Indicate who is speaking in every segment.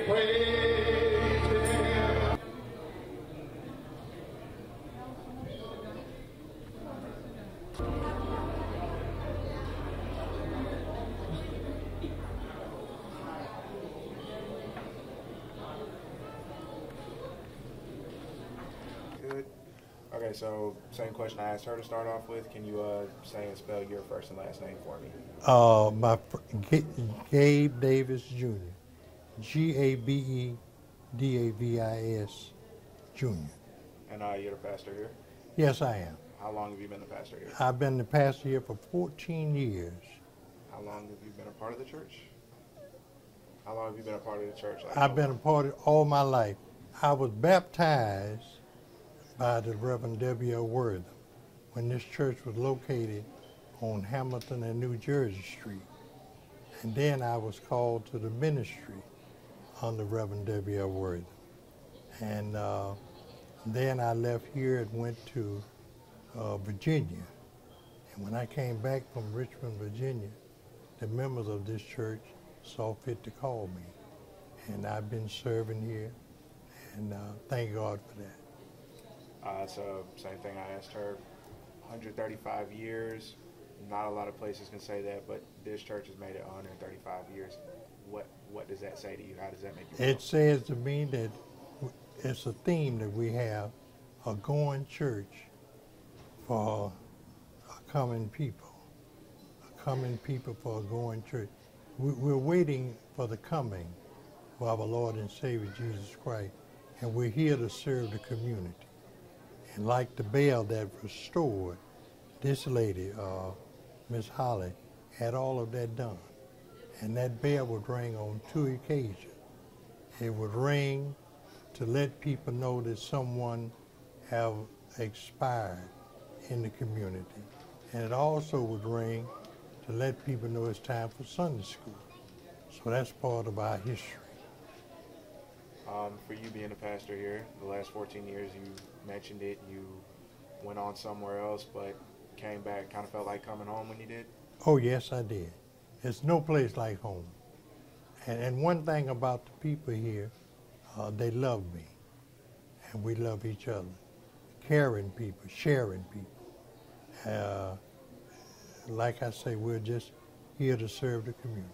Speaker 1: praise him.
Speaker 2: Good. Okay, so same question I asked her to start off with. Can you say and spell your first and last name for me?
Speaker 3: Gabe Davis Jr. Gabedavis Jr.
Speaker 2: And you're the pastor here?
Speaker 3: Yes, I am.
Speaker 2: How long have you been the pastor here?
Speaker 3: I've been the pastor here for 14 years.
Speaker 2: How long have you been a part of the church? How long have you been a part of the church?
Speaker 3: I've been a part of it all my life. I was baptized by the Reverend W.L. Wortham when this church was located on Hamilton and New Jersey Street. And then I was called to the ministry under Reverend W.L. Wortham. And then I left here and went to Virginia. And when I came back from Richmond, Virginia, the members of this church saw fit to call me. And I've been serving here, and thank God for that.
Speaker 2: So same thing I asked her, 135 years. Not a lot of places can say that, but this church has made it 135 years. What does that say to you? How does that make you feel?
Speaker 3: It says to me that it's a theme that we have, a going church for a coming people. A coming people for a going church. We're waiting for the coming of our Lord and Savior Jesus Christ, and we're here to serve the community. And like the bell that restored, this lady, Miss Holly, had all of that done. And that bell would ring on 2 occasions. It would ring to let people know that someone have expired in the community. And it also would ring to let people know it's time for Sunday school. So that's part of our history.
Speaker 2: For you being a pastor here, the last 14 years, you mentioned it, you went on somewhere else, but came back, kind of felt like coming home when you did?
Speaker 3: Oh, yes, I did. There's no place like home. And one thing about the people here, they love me, and we love each other. Caring people, sharing people. Like I say, we're just here to serve the community.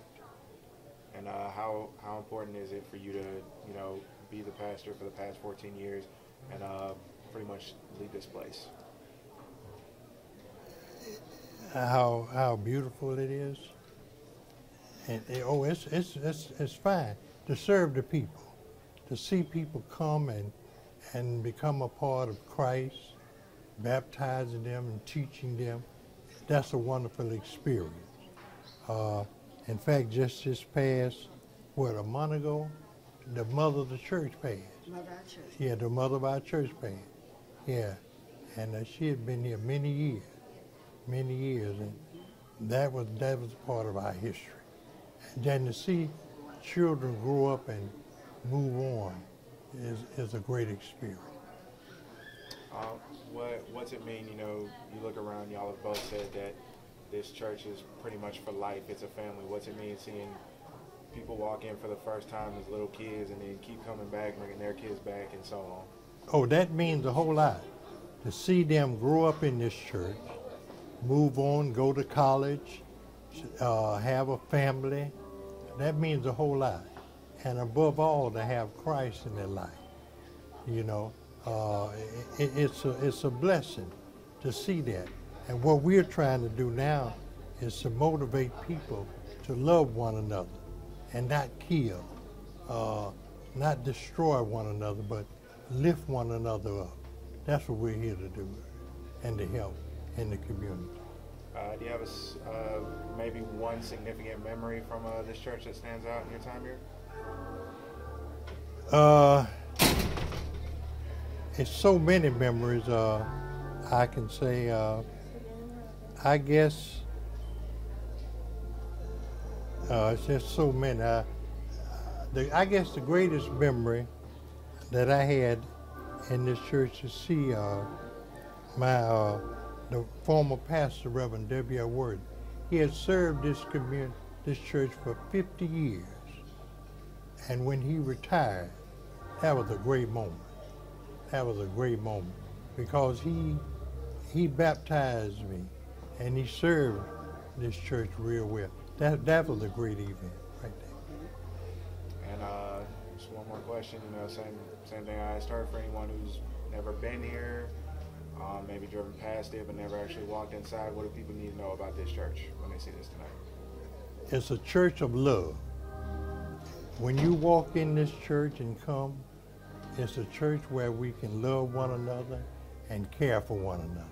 Speaker 2: And how important is it for you to, be the pastor for the past 14 years and pretty much lead this place?
Speaker 3: How beautiful it is. And it's fine to serve the people, to see people come and become a part of Christ, baptizing them and teaching them. That's a wonderful experience. In fact, just this past, a month ago, the mother of the church passed.
Speaker 4: Mother of our church.
Speaker 3: Yeah, the mother of our church passed. Yeah, and she had been here many years, and that was part of our history. And then to see children grow up and move on is a great experience.
Speaker 2: What's it mean, you look around, y'all have both said that this church is pretty much for life, it's a family. What's it mean seeing people walk in for the first time as little kids and then keep coming back, bringing their kids back and so on?
Speaker 3: Oh, that means a whole lot. To see them grow up in this church, move on, go to college, have a family, that means a whole lot. And above all, to have Christ in their life. It's a blessing to see that. And what we're trying to do now is to motivate people to love one another and not kill, not destroy one another, but lift one another up. That's what we're here to do, and to help in the community.
Speaker 2: Do you have maybe one significant memory from this church that stands out in your time here?
Speaker 3: It's so many memories. I can say, I guess, it's just so many. I guess the greatest memory that I had in this church to see the former pastor, Reverend W.L. Wortham. He had served this church for 50 years. And when he retired, that was a great moment. That was a great moment because he baptized me and he served this church real well. That was a great event right there.
Speaker 2: And just one more question, you know, same thing I asked her, for anyone who's never been here, maybe driven past it but never actually walked inside, what do people need to know about this church when they see this tonight?
Speaker 3: It's a church of love. When you walk in this church and come, it's a church where we can love one another and care for one another.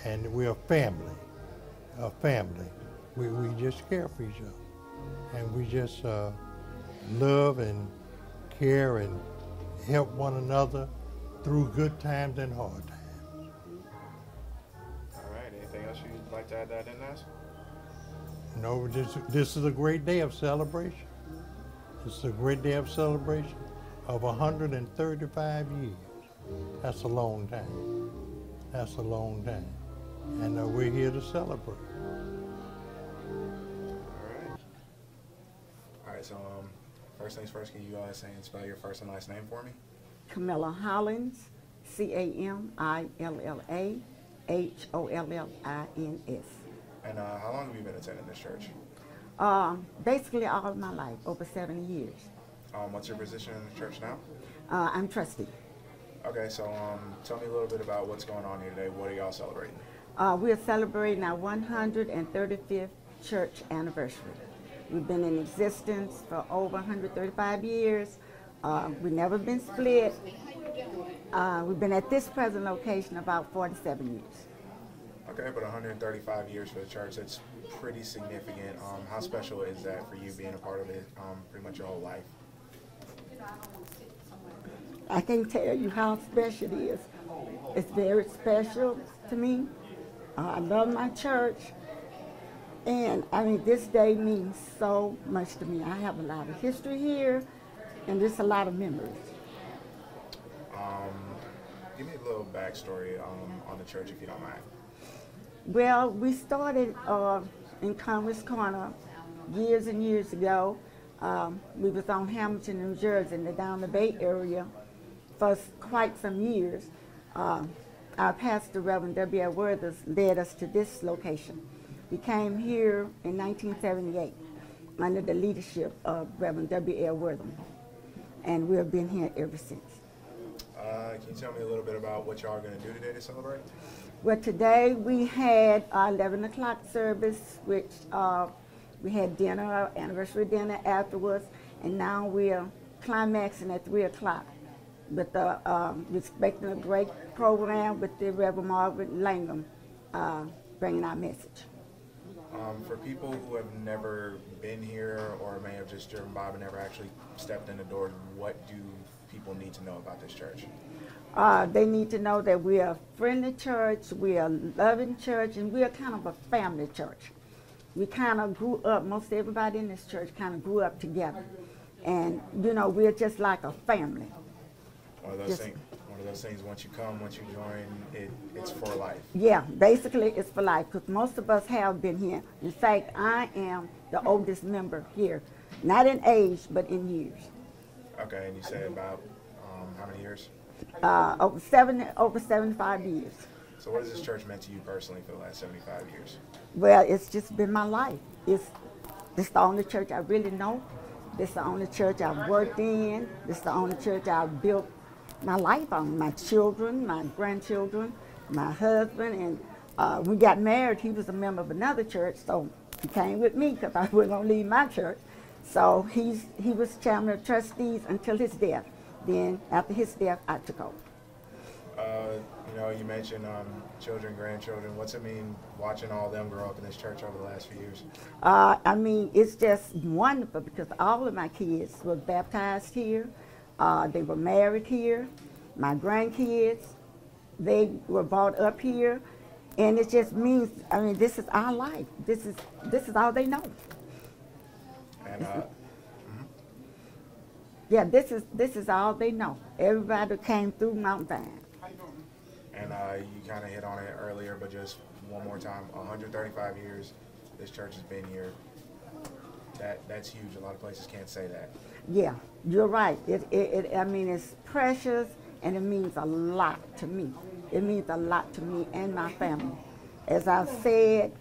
Speaker 3: And we're a family, a family. We just care for each other. And we just love and care and help one another through good times and hard times.
Speaker 2: All right, anything else you'd like to add that in, Nas?
Speaker 3: No, this is a great day of celebration. It's a great day of celebration of 135 years. That's a long time. That's a long time. And we're here to celebrate.
Speaker 2: All right, so first things first, can you say and spell your first and last name for me?
Speaker 1: Camilla Hollins, Camilla Hollins.
Speaker 2: And how long have you been attending this church?
Speaker 1: Basically all of my life, over 70 years.
Speaker 2: What's your position in the church now?
Speaker 1: I'm trustee.
Speaker 2: Okay, so tell me a little bit about what's going on here today. What are y'all celebrating?
Speaker 1: We're celebrating our 135th church anniversary. We've been in existence for over 135 years. We've never been split. We've been at this present location about 47 years.
Speaker 2: Okay, but 135 years for the church, that's pretty significant. How special is that for you being a part of it pretty much your whole life?
Speaker 1: I can't tell you how special it is. It's very special to me. I love my church. And I mean, this day means so much to me. I have a lot of history here and just a lot of memories.
Speaker 2: Give me a little backstory on the church, if you don't mind.
Speaker 1: Well, we started in Commerce Corner years and years ago. We was on Hamilton, New Jersey, in the down the Bay area for quite some years. Our pastor, Reverend W.L. Worthers, led us to this location. We came here in 1978 under the leadership of Reverend W.L. Worthers, and we have been here ever since.
Speaker 2: Can you tell me a little bit about what y'all are going to do today to celebrate?
Speaker 1: Well, today we had our 11 o'clock service, which we had dinner, anniversary dinner afterwards, and now we're climaxing at 3 o'clock with we're expecting a great program with the Reverend Margaret Langham bringing our message.
Speaker 2: For people who have never been here or may have just driven by but never actually stepped in the door, what do people need to know about this church?
Speaker 1: They need to know that we are a friendly church, we are a loving church, and we are kind of a family church. We kind of grew up, most everybody in this church kind of grew up together. And, you know, we're just like a family.
Speaker 2: One of those things, once you come, once you join, it's for life.
Speaker 1: Yeah, basically it's for life, because most of us have been here. In fact, I am the oldest member here, not in age, but in years.
Speaker 2: Okay, and you said about how many years?
Speaker 1: Over 75 years.
Speaker 2: So what has this church meant to you personally for the last 75 years?
Speaker 1: Well, it's just been my life. This is the only church I really know. This is the only church I've worked in. This is the only church I've built my life on. My children, my grandchildren, my husband, and we got married. He was a member of another church, so he came with me because I wasn't going to leave my church. So he was chairman of trustees until his death. Then after his death, I took over.
Speaker 2: You know, you mentioned children, grandchildren. What's it mean watching all of them grow up in this church over the last few years?
Speaker 1: I mean, it's just wonderful because all of my kids were baptized here. They were married here. My grandkids, they were brought up here. And it just means, I mean, this is our life. This is all they know.
Speaker 2: And
Speaker 1: yeah, this is all they know. Everybody came through Mount Zion.
Speaker 2: And you kind of hit on it earlier, but just one more time, 135 years this church has been here. That's huge. A lot of places can't say that.
Speaker 1: Yeah, you're right. I mean, it's precious and it means a lot to me. It means a lot to me and my family. As I've said,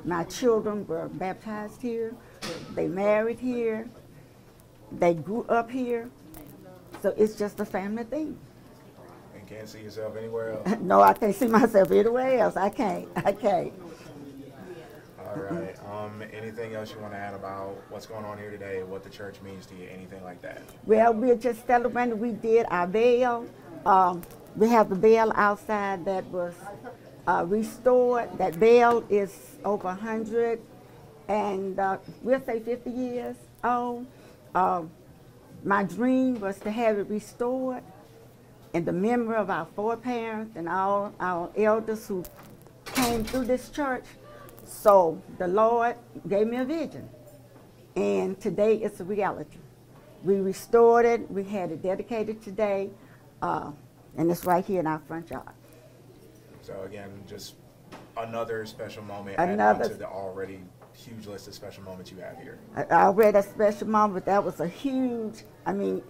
Speaker 1: my children were baptized here. They married here. They grew up here. So it's just a family thing.
Speaker 2: And can't see yourself anywhere else.
Speaker 1: No, I can't see myself anywhere else. I can't.
Speaker 2: All right. Anything else you want to add about what's going on here today, what the church means to you, anything like that?
Speaker 1: Well, we're just celebrating. We did our veil. We have the veil outside that was restored. That veil is over 100 and we'll say 50 years old. My dream was to have it restored in the memory of our foreparents and all our elders who came through this church. So the Lord gave me a vision, and today it's a reality. We restored it. We had it dedicated today, and it's right here in our front yard.
Speaker 2: So again, just another special moment
Speaker 1: Another-
Speaker 2: added to the already huge list of special moments you have here.
Speaker 1: I read a special moment. That was a huge, I mean,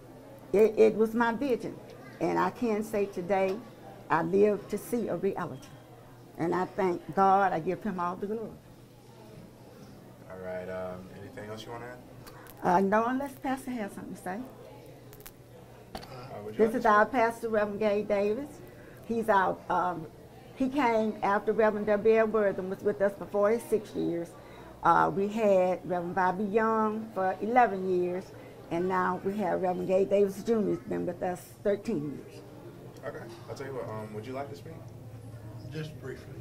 Speaker 1: it was my vision. And I can say today, I live to see a reality. And I thank God, I give him all the glory.
Speaker 2: All right, anything else you want to add?
Speaker 1: No, unless Pastor has something to say.
Speaker 2: Would you
Speaker 1: This
Speaker 2: like
Speaker 1: is
Speaker 2: to
Speaker 1: our
Speaker 2: speak?
Speaker 1: Pastor, Reverend Gay Davis. He's our, he came after Reverend W.L. Wortham was with us for 46 years. We had Reverend Bobby Young for 11 years, and now we have Reverend Gay Davis Jr. who's been with us 13 years.
Speaker 2: Okay, I'll tell you what, would you like to speak?
Speaker 3: Just briefly.